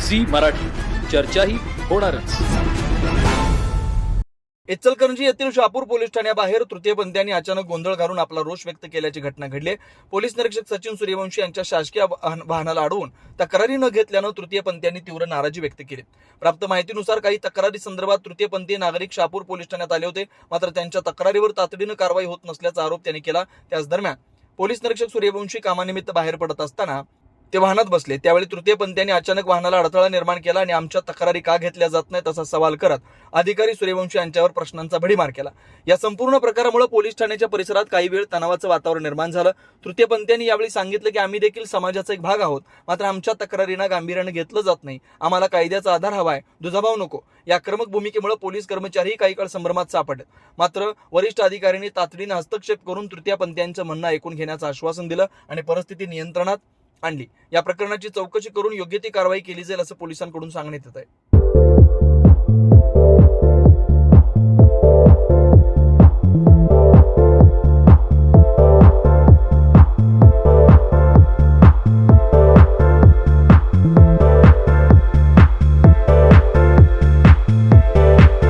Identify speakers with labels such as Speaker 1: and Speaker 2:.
Speaker 1: Zee Marathi, चर्चाही होणारच.
Speaker 2: इचलकरंजी येथील शहापूर पोलीस ठाण्याबाहेर तृतीयपंथीयांनी अचानक गोंधळ घालून आपला रोष व्यक्त केल्याची घटना घडली. पोलीस निरीक्षक सचिन सूर्यवंशी यांच्या शासकीय वाहनाला अडवून तक्रारी न घेतल्यानं तृतीयपंथीयांनी तीव्र नाराजी व्यक्त केली. प्राप्त माहितीनुसार काही तक्रारी संदर्भात तृतीयपंथीय नागरिक शहापूर पोलीस ठाण्यात आले होते, मात्र त्यांच्या तक्रारीवर तातडीनं कारवाई होत नसल्याचा आरोप त्यांनी केला. त्याच दरम्यान पोलीस निरीक्षक सूर्यवंशी कामानिमित्त बाहेर पडत असताना ते वाहनात बसले. त्यावेळी तृतीयपंथीयांनी अचानक वाहनाला अडथळा निर्माण केला आणि आमच्या तक्रारी का घेतल्या जात नाहीत असा सवाल करत अधिकारी सूर्यवंशी यांच्यावर प्रश्नांचा भडीमार केला. या संपूर्ण प्रकारामुळे पोलीस ठाण्याच्या परिसरात काही वेळ तणावाचं वातावरण निर्माण झालं. तृतीयपंथीयांनी यावेळी सांगितलं की आम्ही देखील समाजाचा एक भाग आहोत, मात्र आमच्या तक्रारींना गांभीर्याने घेतलं जात नाही. आम्हाला कायद्याचा आधार हवाय, दुजाभाव नको. या आक्रमक भूमिकेमुळे पोलीस कर्मचारीही काही काळ संभ्रमात सापडले. मात्र वरिष्ठ अधिकाऱ्यांनी तातडीने हस्तक्षेप करून तृतीयपंथीयांचं म्हणणं ऐकून घेण्याचं आश्वासन दिलं आणि परिस्थिती नियंत्रणात आणली. या प्रकरणाची चौकशी करून योग्य ती कारवाई केली जाईल असं पोलिसांकडून सांगण्यात येत आहे.